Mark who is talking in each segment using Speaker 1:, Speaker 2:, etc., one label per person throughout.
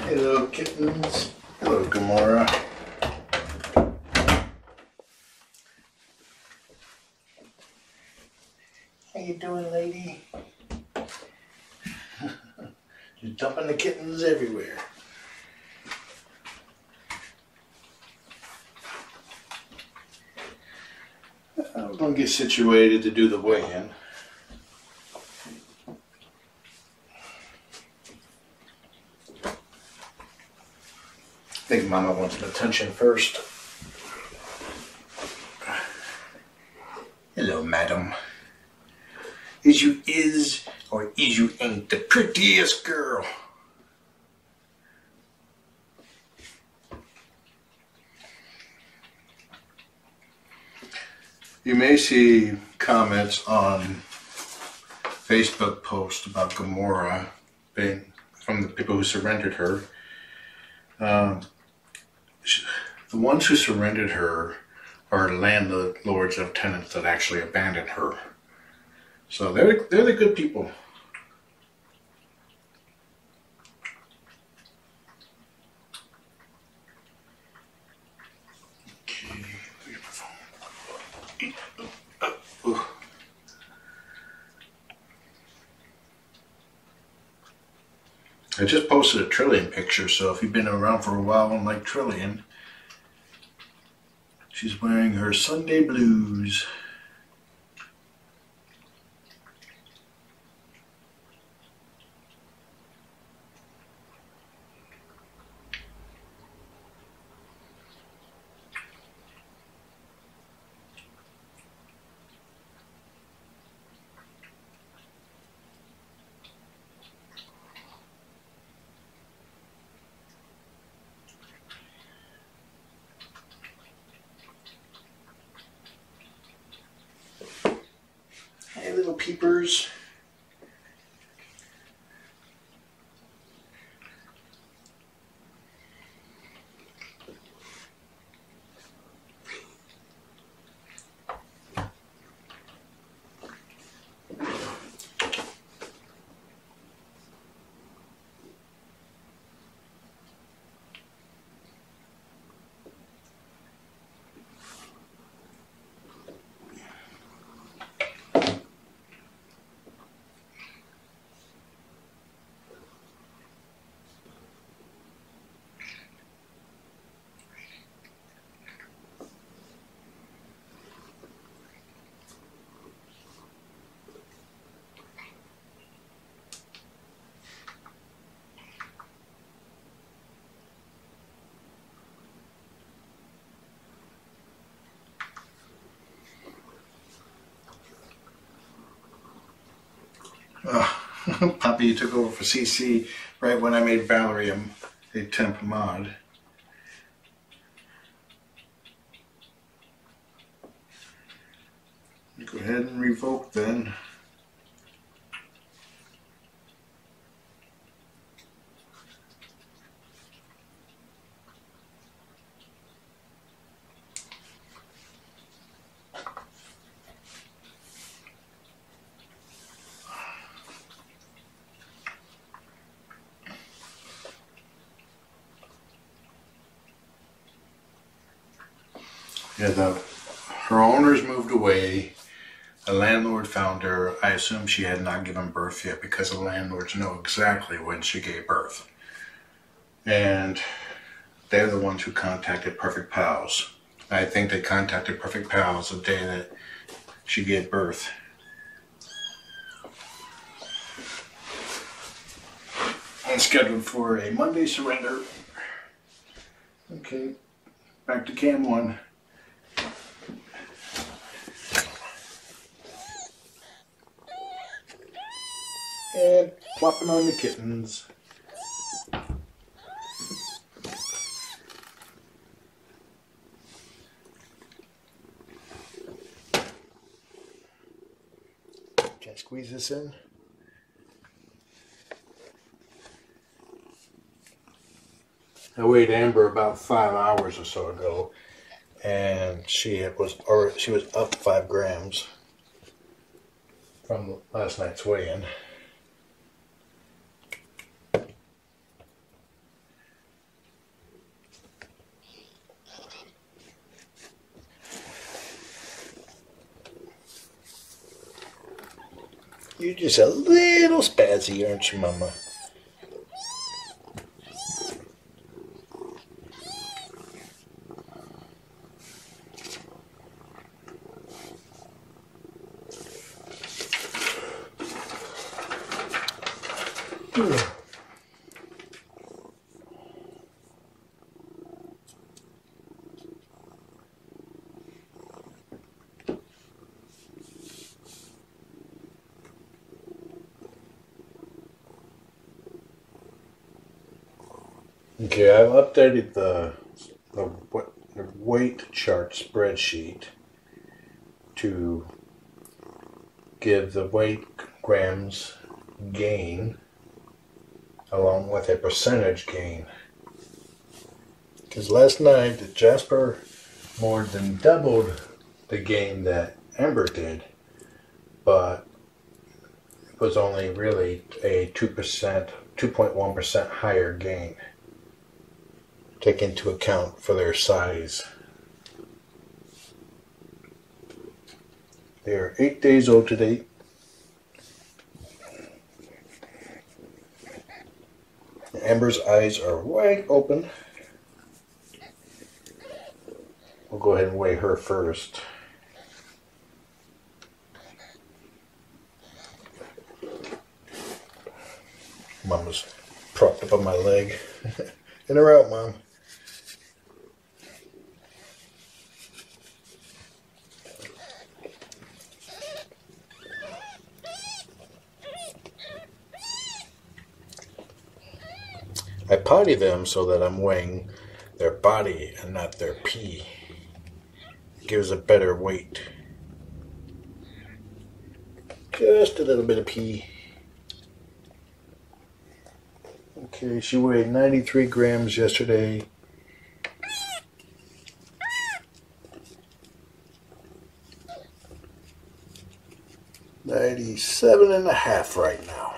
Speaker 1: Hello, kittens. Hello, Gamora. How you doing, lady? You're dumping the kittens everywhere. I'm going to get situated to do the weigh-in. I think Mama wants some attention first. Hello, madam. Is you is or is you ain't the prettiest girl? You may see comments on Facebook posts about Gamora being from the people who surrendered her. The ones who surrendered her are landlords of tenants that actually abandoned her. So they're the good people. Okay, where's my phone? I just posted a Trillian picture, so if you've been around for a while and like Trillian, she's wearing her Sunday blues. Hey, little peepers. Poppy, you took over for CC right when I made Valerie a temp mod. Go ahead and revoke then. Yeah, her owners moved away. The landlord found her. I assume she had not given birth yet because the landlords know exactly when she gave birth. And they're the ones who contacted Perfect Pals. I think they contacted Perfect Pals the day that she gave birth. And scheduled for a Monday surrender. Okay, back to cam 1. And plopping on the kittens. Can I squeeze this in? I weighed Amber about 5 hours or so ago, and she was up 5 grams from last night's weigh-in. You're just a little spazzy, aren't you, Mama? Okay, I've updated the weight chart spreadsheet to give the weight grams gain along with a percentage gain. Because last night Jasper more than doubled the gain that Amber did, but it was only really a 2.1% higher gain. Take into account for their size. They are 8 days old today. Amber's eyes are wide open. We'll go ahead and weigh her first. Mama's propped up on my leg. In or out, Mom? I potty them so that I'm weighing their body and not their pee. It gives a better weight. Just a little bit of pee. Okay, she weighed 93 grams yesterday. $97.5 right now.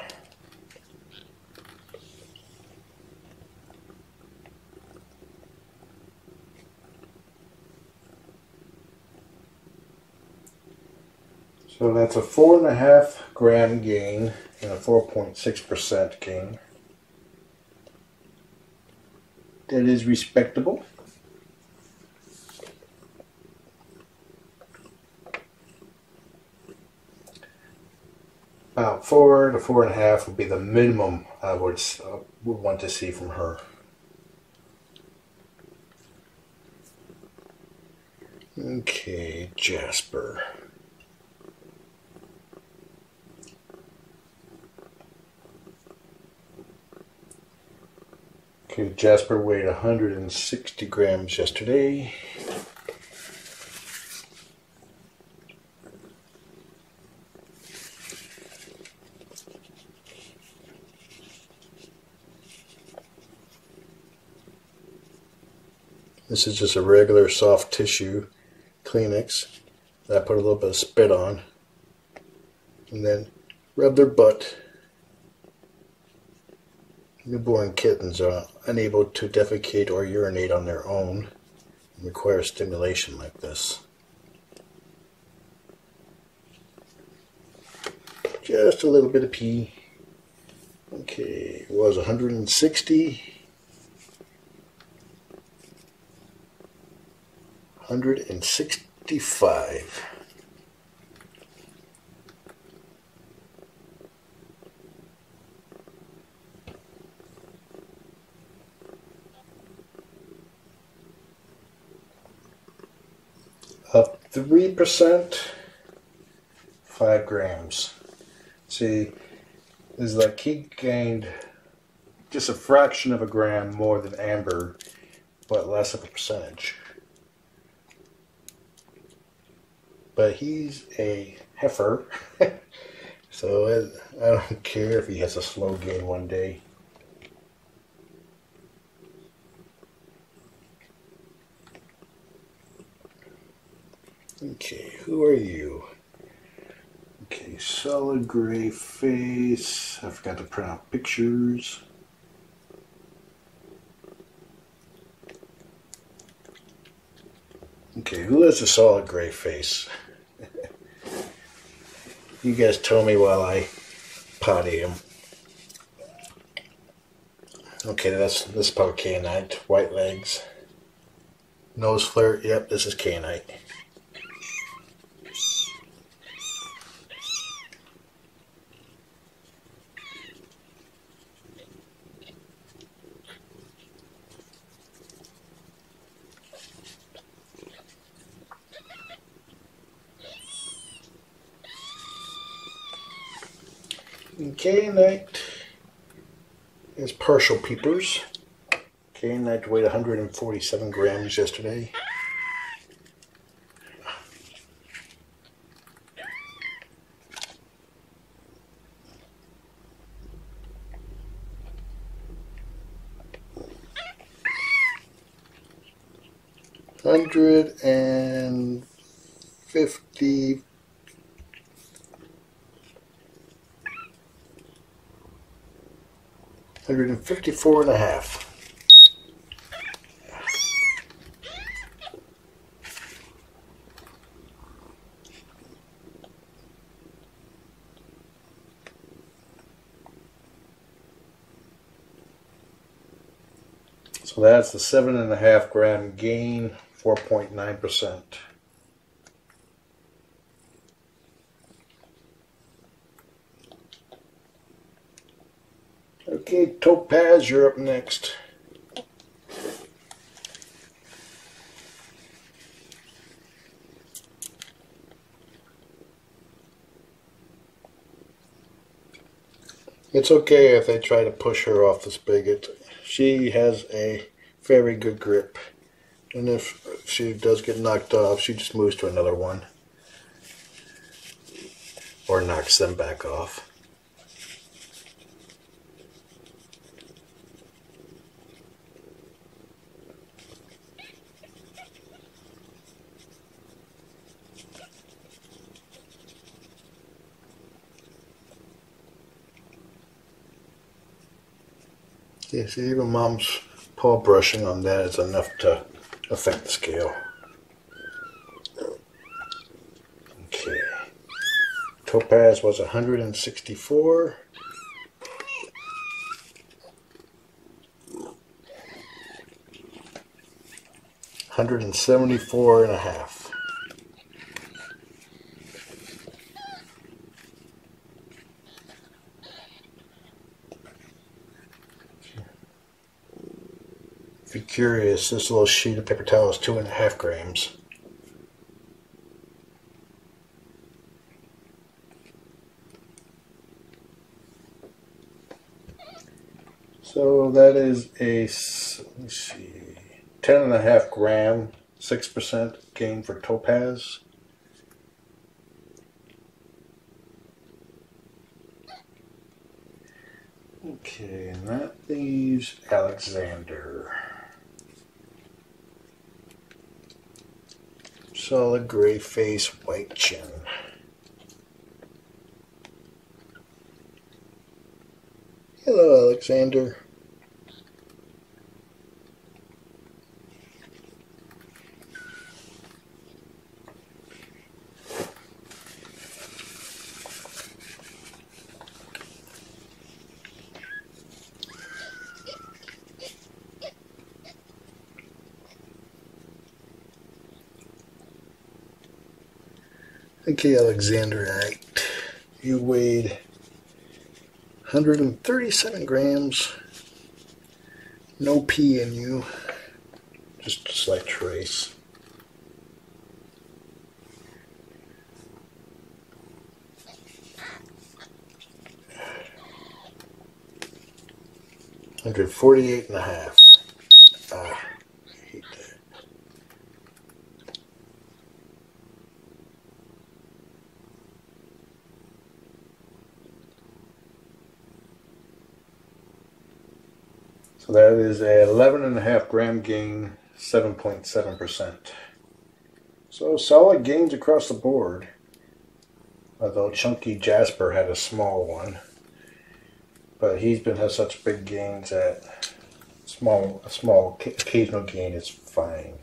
Speaker 1: So that's a 4.5 gram gain and a 4.6% gain. That is respectable. About 4 to 4.5 would be the minimum I would want to see from her. Okay, Jasper. Okay, Jasper weighed 160 grams yesterday. This is just a regular soft tissue Kleenex that I put a little bit of spit on and then rub their butt. Newborn kittens are unable to defecate or urinate on their own and require stimulation like this. Just a little bit of pee. Okay, it was 160. 165. Up 3%, 5 grams. See, it's like he gained just a fraction of a gram more than Amber, but less of a percentage. But he's a heifer, so I don't care if he has a slow gain one day. Okay, who are you? Okay, solid gray face. I forgot to print out pictures. Okay, who has a solid gray face? You guys tell me while I potty him. Okay, this is probably Kyanite. White legs. Nose flare. Yep, this is Kyanite. Kyanite is partial peepers. Kyanite weighed 147 grams yesterday. $154.5. 154 and a half. So that's the 7.5 gram gain, 4.9%. Okay, Topaz, you're up next. It's okay if they try to push her off the spigot. She has a very good grip. And if she does get knocked off, she just moves to another one. Or knocks them back off. Yeah, see, even Mom's paw brushing on that is enough to affect the scale. Okay. Topaz was 164. $174 and a half. If you're curious, this little sheet of paper towel is 2.5 grams. So that is a, let's see, 10.5 gram, 6% gain for Topaz. Okay, and that leaves Alexander. Solid gray face, white chin. Hello, Alexander. Okay, Alexandrite, you weighed 137 grams, no pee in you, just a slight trace. $148 and a half. I hate that. So that is a 11.5 gram gain, 7.7%. So solid gains across the board. Although chunky Jasper had a small one, but he's been has such big gains that a small occasional gain is fine.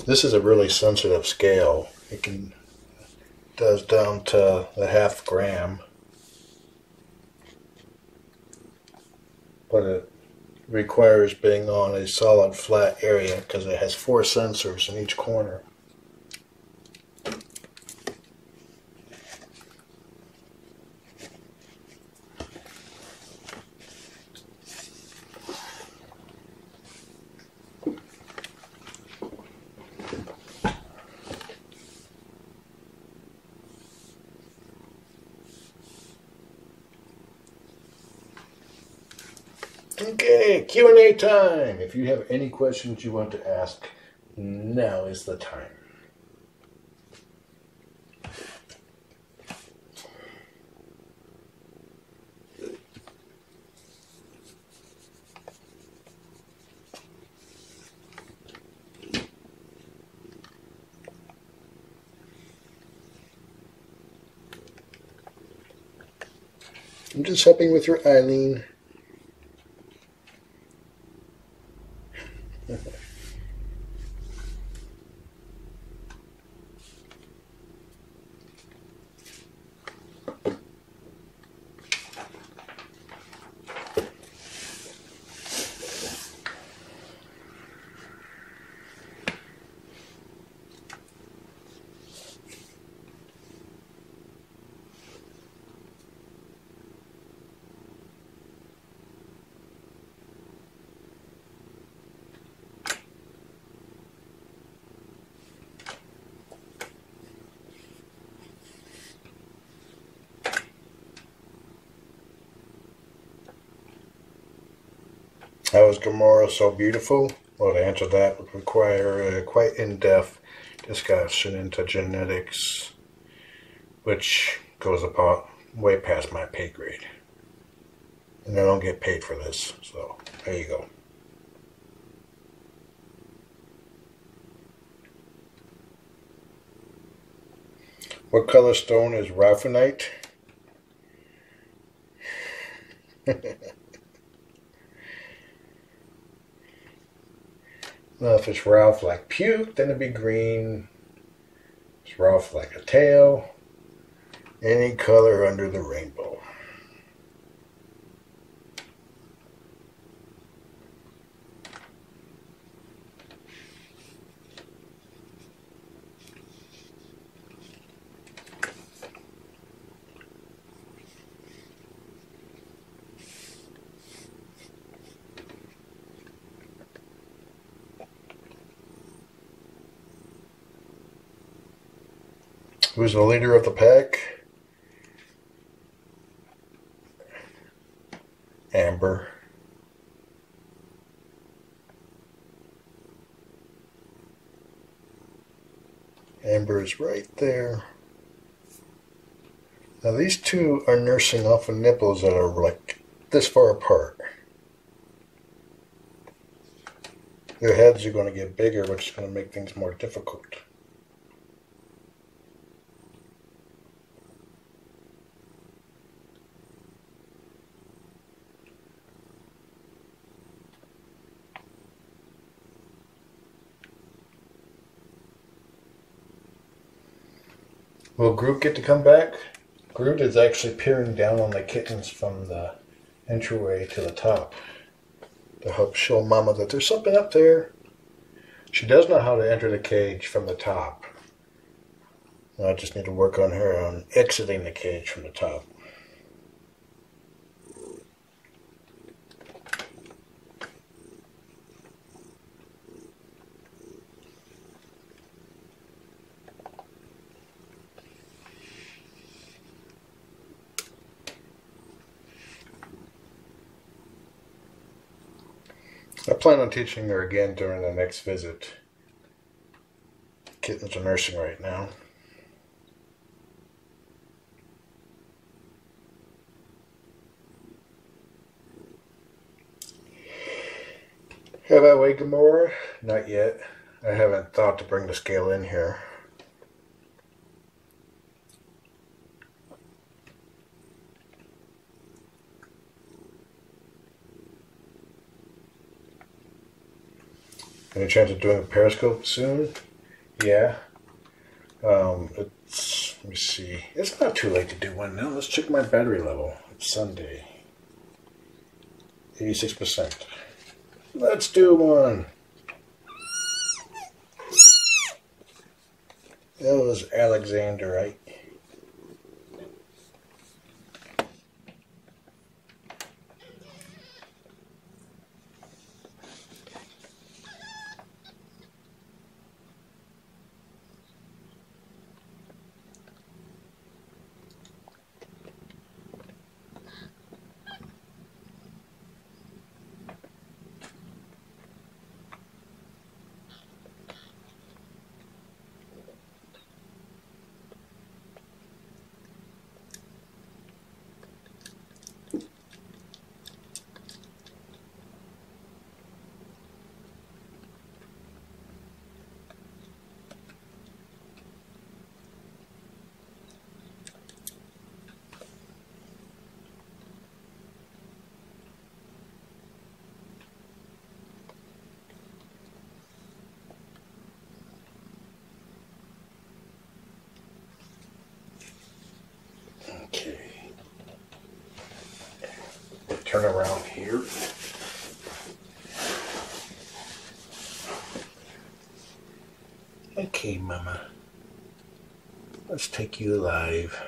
Speaker 1: This is a really sensitive scale. Does down to the half gram, but it requires being on a solid flat area because it has 4 sensors in each corner. Okay, Q&A time. If you have any questions you want to ask, now is the time. I'm just helping with your Eileen. How is Gamora so beautiful? Well, to answer that would require a quite in-depth discussion into genetics, which goes about way past my pay grade. And I don't get paid for this, so there you go. What color stone is Ralphanite? Well, if it's Ralph like puke, then it'd be green. If it's Ralph like a tail. Any color under the rainbow. Who's the leader of the pack? Amber. Amber is right there. Now these two are nursing off of nipples that are like this far apart. Their heads are going to get bigger, which is going to make things more difficult. Will Groot get to come back? Groot is actually peering down on the kittens from the entryway to the top to help show Mama that there's something up there. She does know how to enter the cage from the top. I just need to work on her on exiting the cage from the top. I plan on teaching her again during the next visit. Kittens are nursing right now. Have I weighed Gamora? Not yet. I haven't thought to bring the scale in here. Any chance of doing a Periscope soon? Yeah. Let me see. It's not too late to do one now. Let's check my battery level. It's Sunday. 86%. Let's do one. That was Alexandrite. Okay. Turn around here. Okay, Mama. Let's take you live.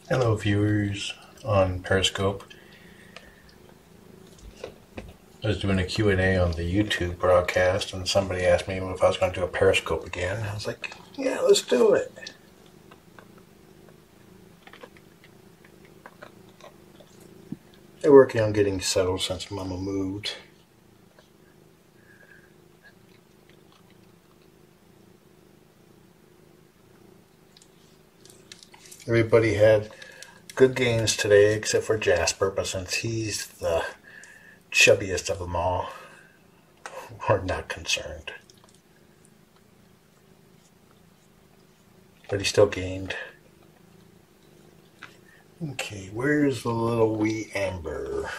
Speaker 1: Hello, viewers on Periscope. I was doing a Q&A on the YouTube broadcast, and somebody asked me if I was going to do a Periscope again. I was like, yeah, let's do it. They're working on getting settled since Mama moved. Everybody had good gains today except for Jasper, but since he's the chubbiest of them all, we're not concerned. But he still gained. Okay, where's the little wee Amber?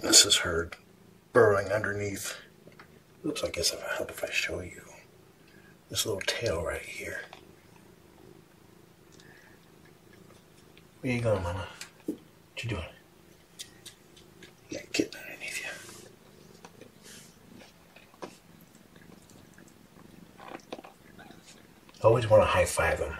Speaker 1: This is her burrowing underneath. Oops, I guess how if I show you this little tail right here. Where you going, Mama? What you doing? You got a kitten underneath you. Always want to high five him.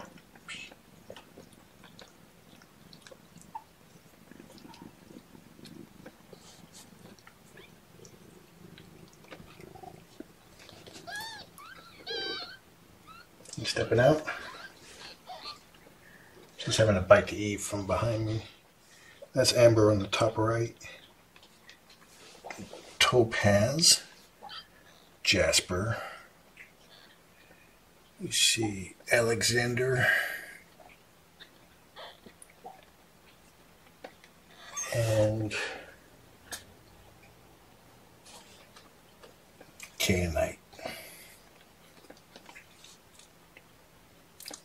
Speaker 1: You stepping out? She's having a bite to eat from behind me. That's Amber on the top right. Topaz. Jasper. You see Alexander. And Kyanite.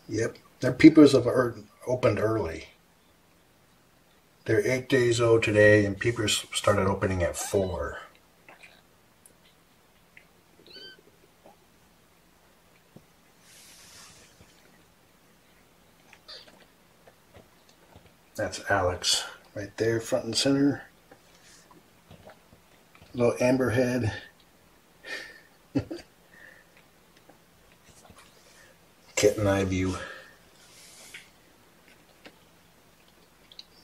Speaker 1: Yep, their peepers have opened early. They're 8 days old today, and peepers started opening at 4. That's Alex right there, front and center. Little amber head. Kitten eye view.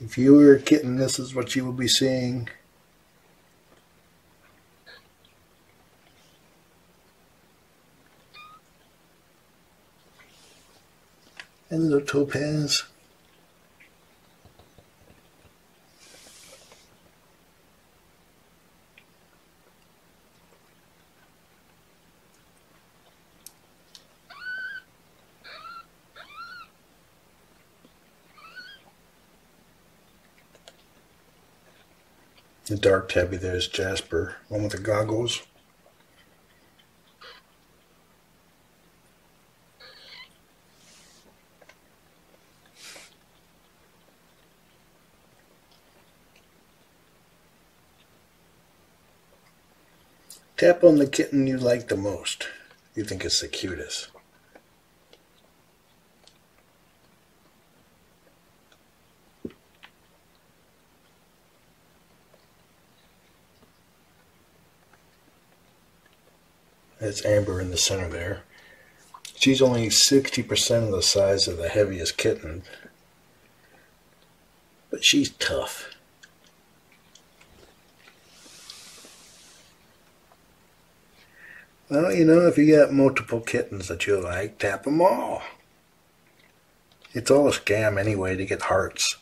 Speaker 1: If you were a kitten, this is what you will be seeing. And little Topaz. The dark tabby there is Jasper, one with the goggles. Tap on the kitten you like the most, you think is the cutest. That's Amber in the center there. She's only 60% of the size of the heaviest kitten, but she's tough. Well, you know, if you got multiple kittens that you like, tap them all. It's all a scam anyway to get hearts.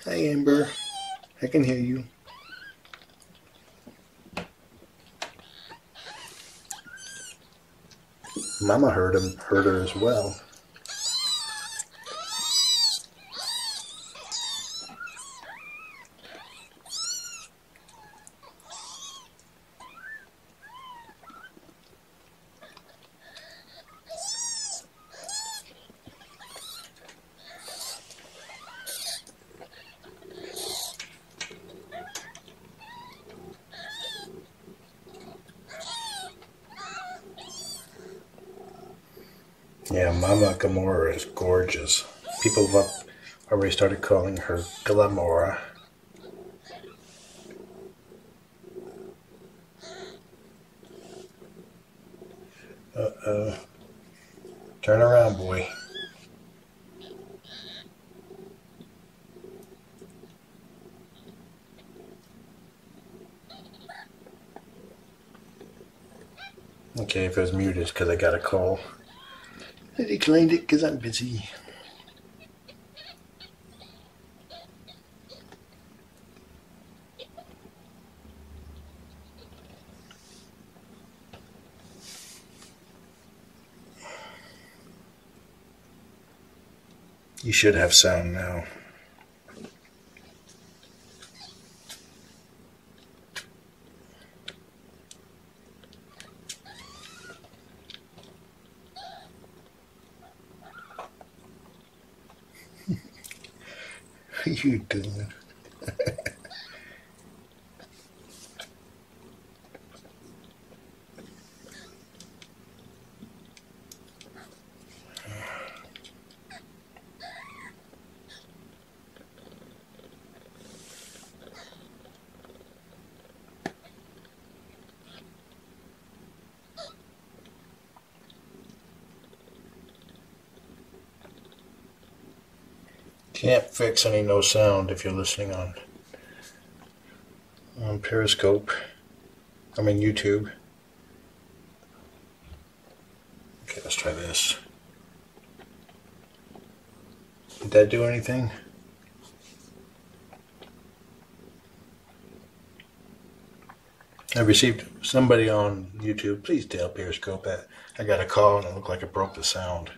Speaker 1: Hi, Amber. I can hear you. Mama heard her as well. Yeah, Mama Gamora is gorgeous. People have already started calling her Gamora. Uh-oh. Turn around, boy. Okay, if it was muted, it's because I got a call. I declined it because I'm busy. You should have sound now. What are you doing? Can't fix any no sound if you're listening on Periscope. I mean YouTube. Okay, let's try this. Did that do anything? I received somebody on YouTube. Please tell Periscope that I got a call and it looked like it broke the sound.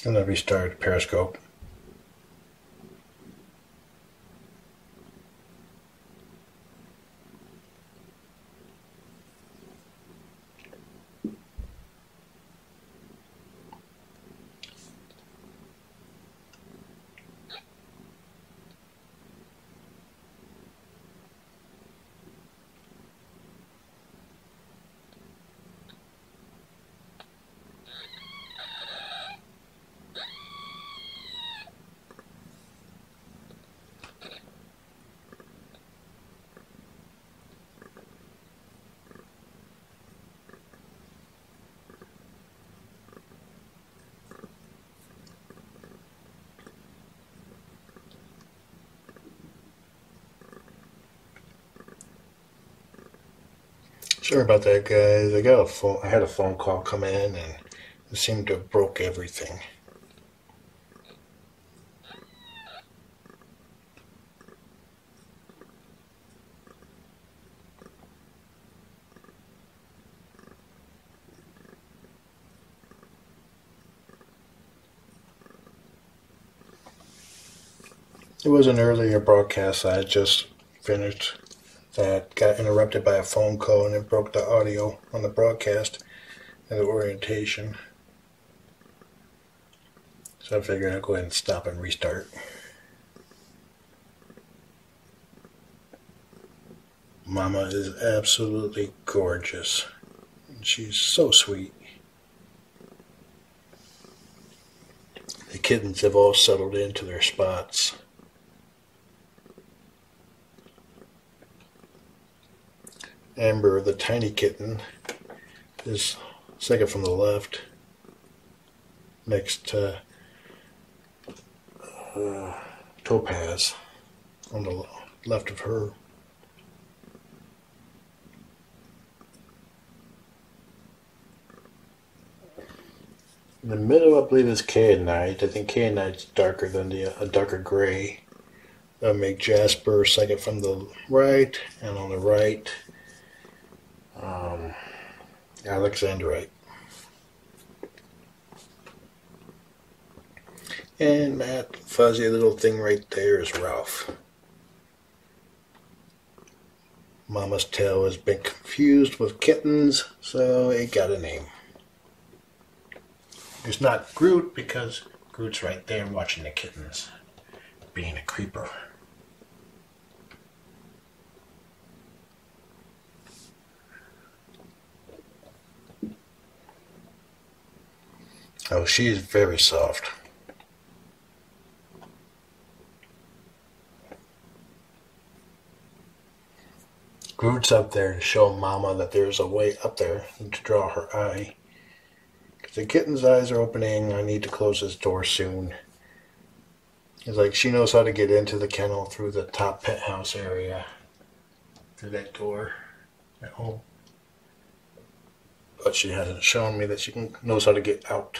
Speaker 1: And then restart Periscope. Sorry about that, guys. I had a phone call come in, and it seemed to have broke everything. It was an earlier broadcast I had just finished that got interrupted by a phone call, and it broke the audio on the broadcast and the orientation. So I figured I'd go ahead and stop and restart. Mama is absolutely gorgeous. And she's so sweet. The kittens have all settled into their spots. Amber, the tiny kitten, is second from the left, next to Topaz on the left of her. In the middle, I believe, is Kyanite. I think Kyanite's darker than a darker gray. That'll make Jasper second from the right, and on the right, Alexandrite. And that fuzzy little thing right there is Ralph. Mama's tail has been confused with kittens, so it got a name. It's not Groot because Groot's right there watching the kittens, being a creeper. Oh, she's very soft. Groot's up there to show Mama that there's a way up there and to draw her eye. Because the kitten's eyes are opening, I need to close this door soon. It's like she knows how to get into the kennel through the top penthouse area. Through that door at home. But she hasn't shown me that she knows how to get out.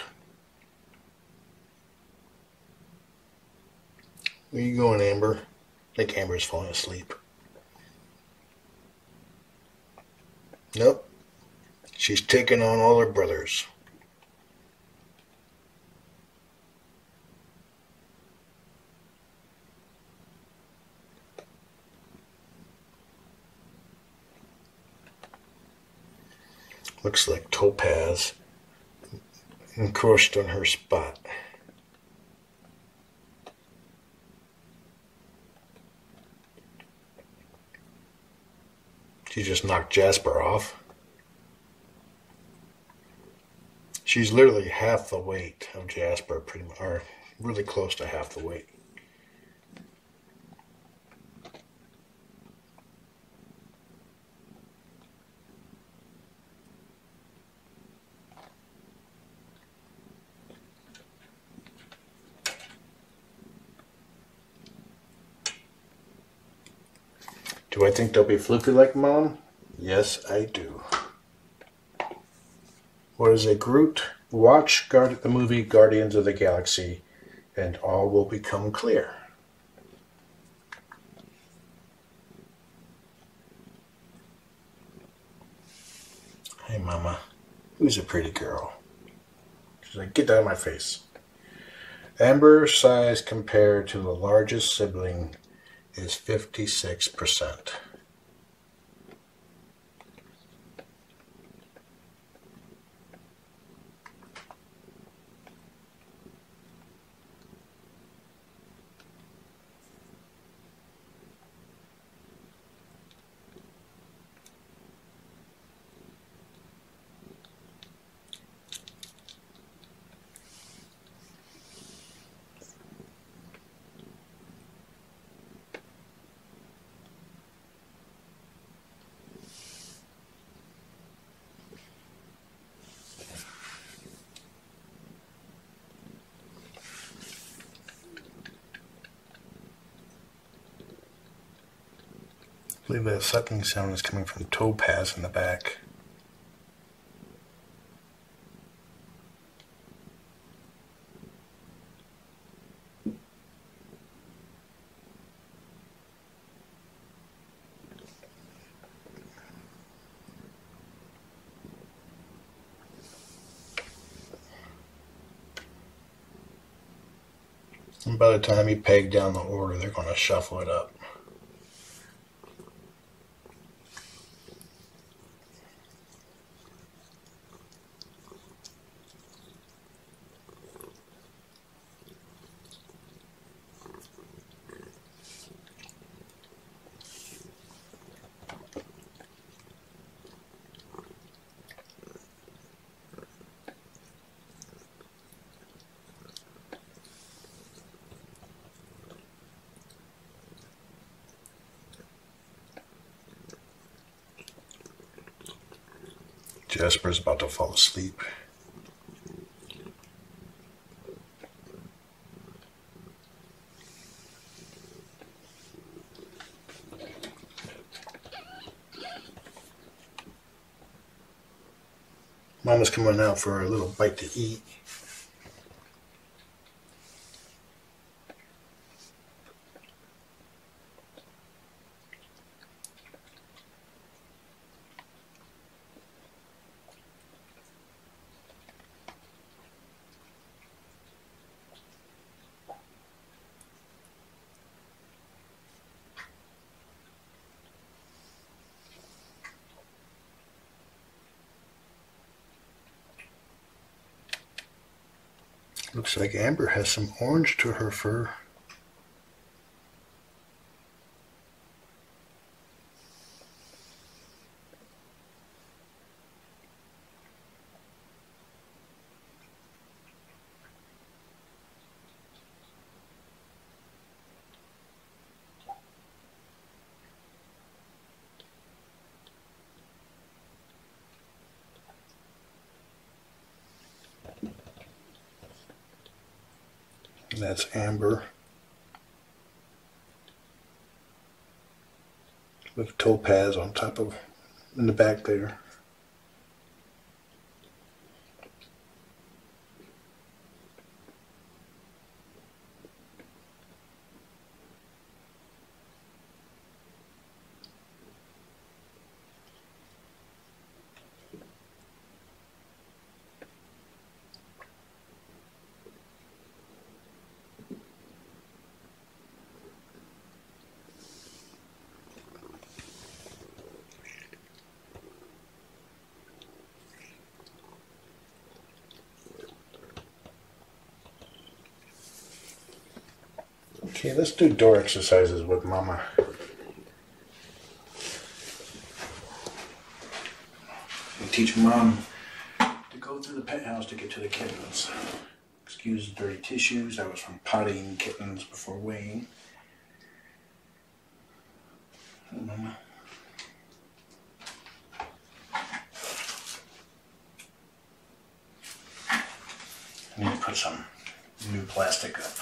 Speaker 1: Where you going, Amber? I think Amber's falling asleep. Nope. She's taking on all her brothers. Looks like Topaz encroached on her spot. She just knocked Jasper off. She's literally half the weight of Jasper, pretty much, or really close to half the weight. Do I think they'll be floofy like Mom? Yes, I do. What is a Groot? Watch the movie Guardians of the Galaxy, and all will become clear. Hey, Mama. Who's a pretty girl? She's like, get out of my face. Amber size compared to the largest sibling is 56%. I believe the sucking sound is coming from Topaz in the back. And by the time you peg down the order, they're going to shuffle it up. Jasper's about to fall asleep. Mama's coming out for a little bite to eat. Looks like Amber has some orange to her fur. And that's Amber with Topaz on top of in the back there. Okay, let's do door exercises with Mama. And teach Mom to go through the penthouse to get to the kittens. Excuse the dirty tissues. That was from potting kittens before weighing. Mama. I need to put some new plastic up.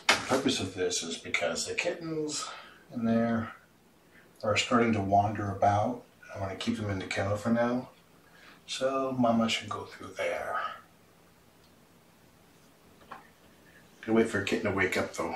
Speaker 1: The purpose of this is because the kittens in there are starting to wander about. I want to keep them in the kennel for now. So Mama should go through there. Gotta wait for a kitten to wake up though.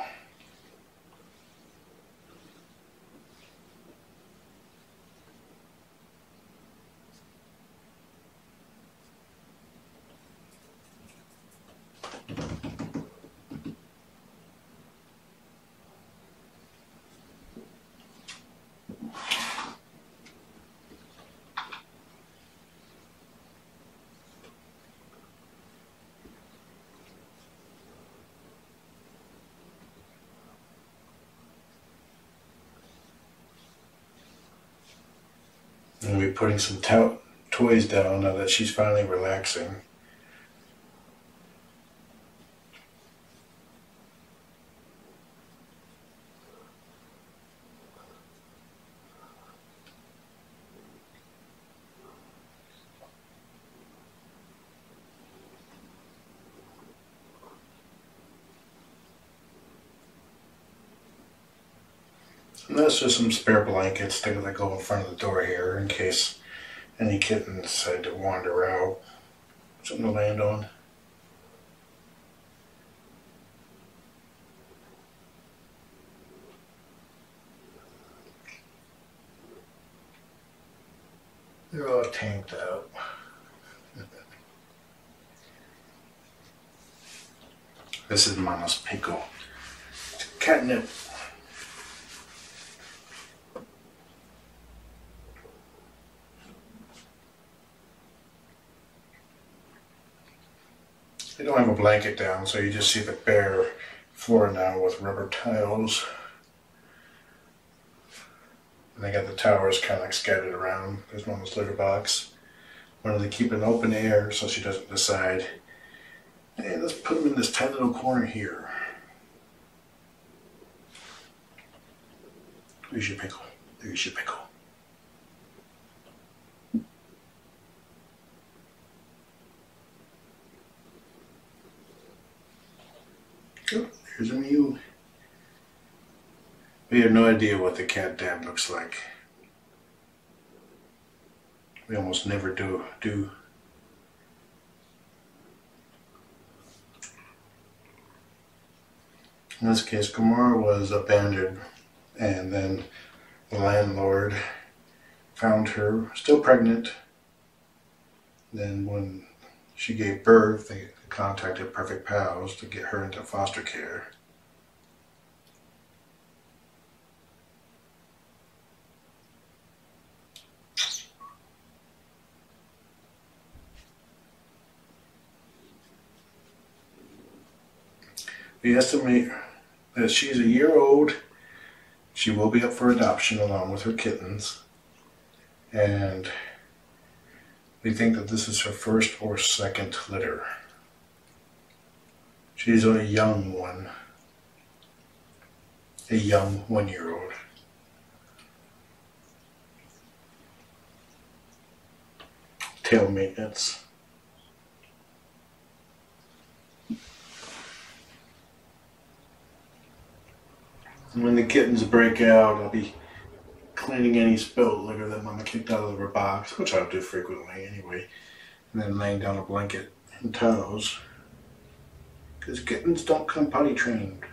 Speaker 1: And we're putting some toys down now that she's finally relaxing. And that's just some spare blankets that go in front of the door here in case any kittens decide to wander out. Something to land on. They're all tanked out. This is Mama's pickle. It's catnip. They don't have a blanket down, so you just see the bare floor now with rubber tiles. And they got the towers kind of like scattered around. There's Mama's litter box. Wanted to keep it in open air so she doesn't decide, hey, let's put them in this tight little corner here. There's your pickle. There's your pickle. Oh, there's a mew. We have no idea what the cat dad looks like. We almost never do. In this case, Gamora was abandoned, and then the landlord found her still pregnant. Then when she gave birth, they contacted Perfect Pals to get her into foster care. We estimate that she's a year old. She will be up for adoption along with her kittens. And we think that this is her first or second litter. She's a young one. A young 1-year-old. Tail maintenance. And when the kittens break out, I'll be cleaning any spilled litter that Mama kicked out of her box, which I'll do frequently anyway, and then laying down a blanket and towels. Because kittens don't come potty trained.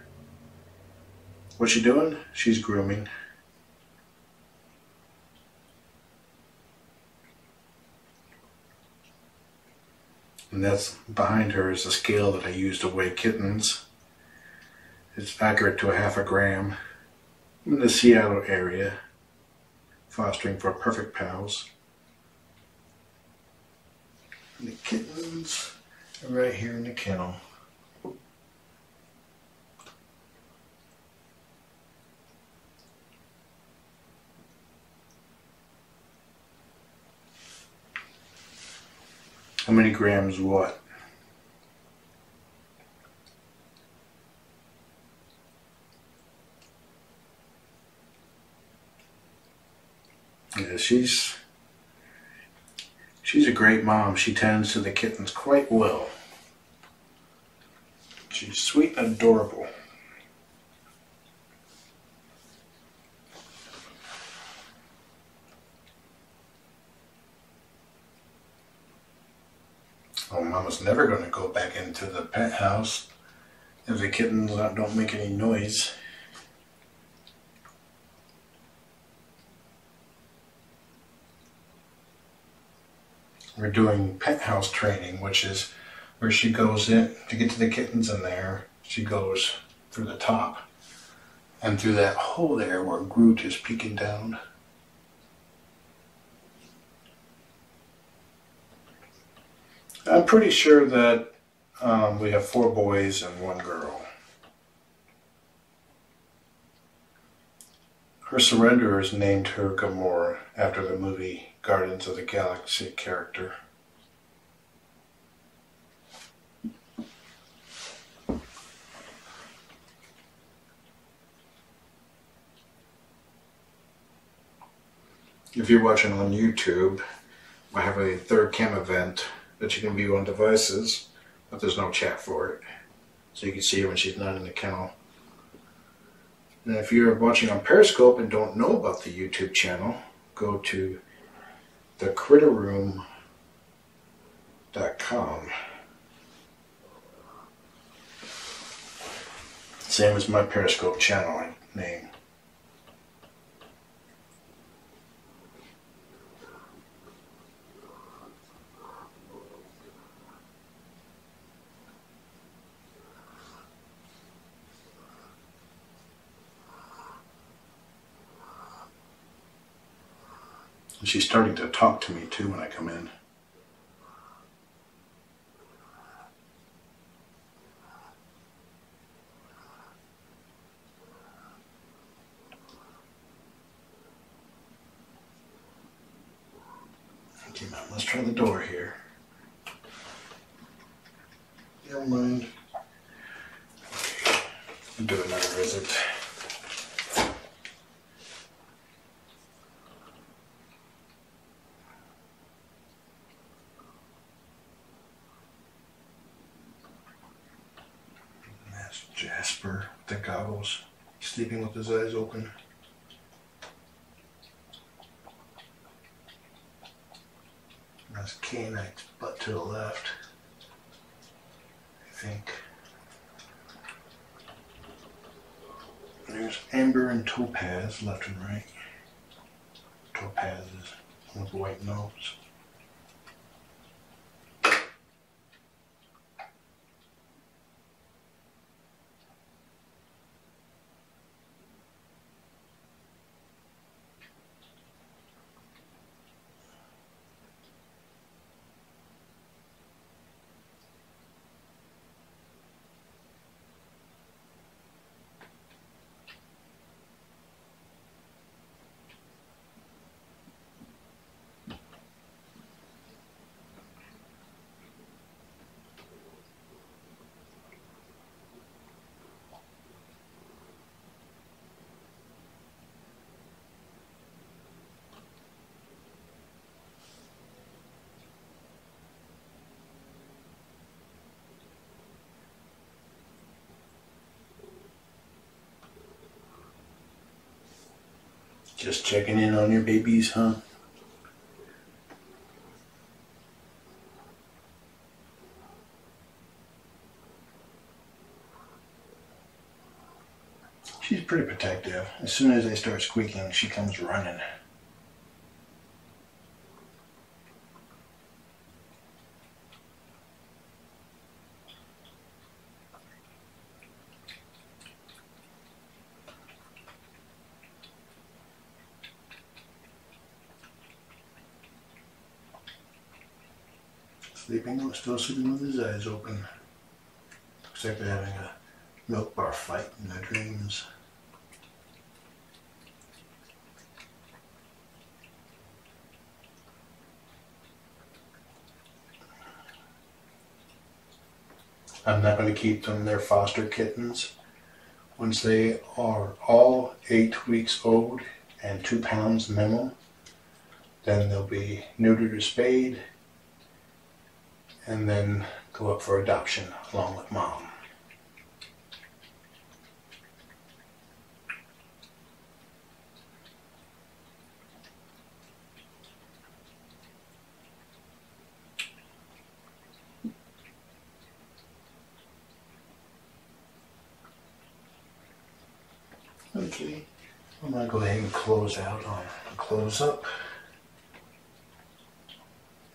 Speaker 1: What's she doing? She's grooming. And that's behind her is the scale that I use to weigh kittens. It's accurate to 0.5 gram. I'm in the Seattle area, fostering for Perfect Pals. And the kittens are right here in the kennel. How many grams what? Yeah, she's a great mom. She tends to the kittens quite well. She's sweet and adorable. Oh, Mama's never going to go back into the penthouse if the kittens don't make any noise. We're doing penthouse training, which is where she goes in to get to the kittens in there. She goes through the top and through that hole there where Groot is peeking down. I'm pretty sure that we have 4 boys and 1 girl. Her surrenderers named her Gamora after the movie Guardians of the Galaxy character. If you're watching on YouTube, I have a third cam event that you can view on devices, but there's no chat for it. So you can see her when she's not in the kennel. And if you're watching on Periscope and don't know about the YouTube channel, go to thecritterroom.com. Same as my Periscope channel name. She's starting to talk to me too when I come in. Okay, now let's try the door here. Never mind. Okay, I'll do another visit. Jasper, the goggles, sleeping with his eyes open. That's Kyanite's butt to the left, I think. There's Amber and Topaz, left and right. Topaz is with white nose. Just checking in on your babies, huh? She's pretty protective. As soon as they start squeaking, she comes running. Still sleeping with his eyes open. Looks like they're having a milk bar fight in their dreams. I'm not going to keep them. They're foster kittens. Once they are all 8 weeks old and 2 pounds minimum, then they'll be neutered or spayed, and then go up for adoption along with mom. Okay, I'm going to go ahead and close out on a close up.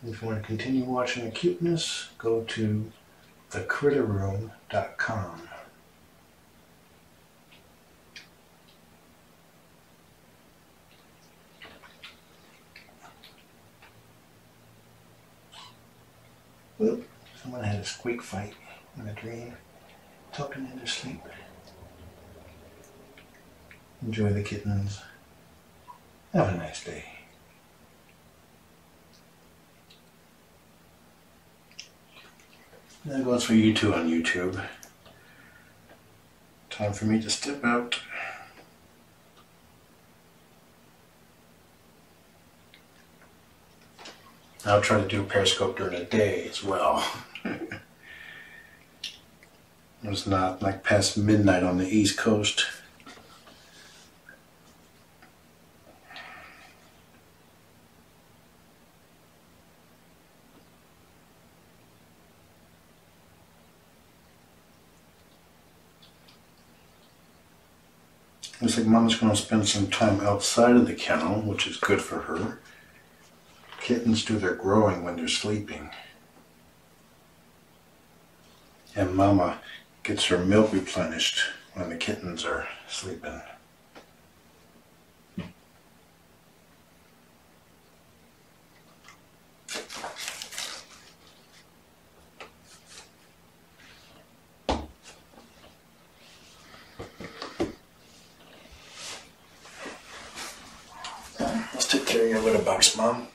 Speaker 1: If you want to continue watching the cuteness, go to thecritterroom.com. Whoop, someone had a squeak fight in a dream. Talking in their sleep. Enjoy the kittens. Have a nice day. That goes for you two on YouTube. Time for me to step out. I'll try to do Periscope during the day as well. It's not like past midnight on the East Coast. Looks like Mama's going to spend some time outside of the kennel, which is good for her. Kittens do their growing when they're sleeping. And Mama gets her milk replenished when the kittens are sleeping. Let's take care of your litter box, Mom.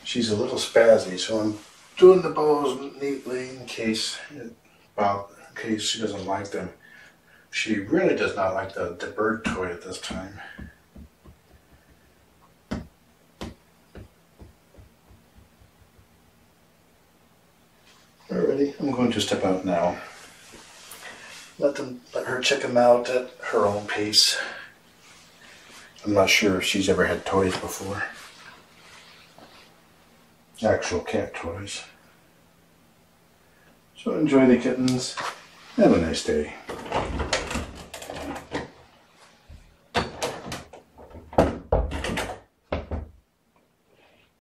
Speaker 1: She's a little spazzy, so I'm doing the bows neatly in case she doesn't like them. She really does not like the bird toy at this time. Alrighty, I'm going to step out now. Let her check them out at her own pace. I'm not sure if she's ever had toys before. Actual cat toys. So enjoy the kittens. Have a nice day.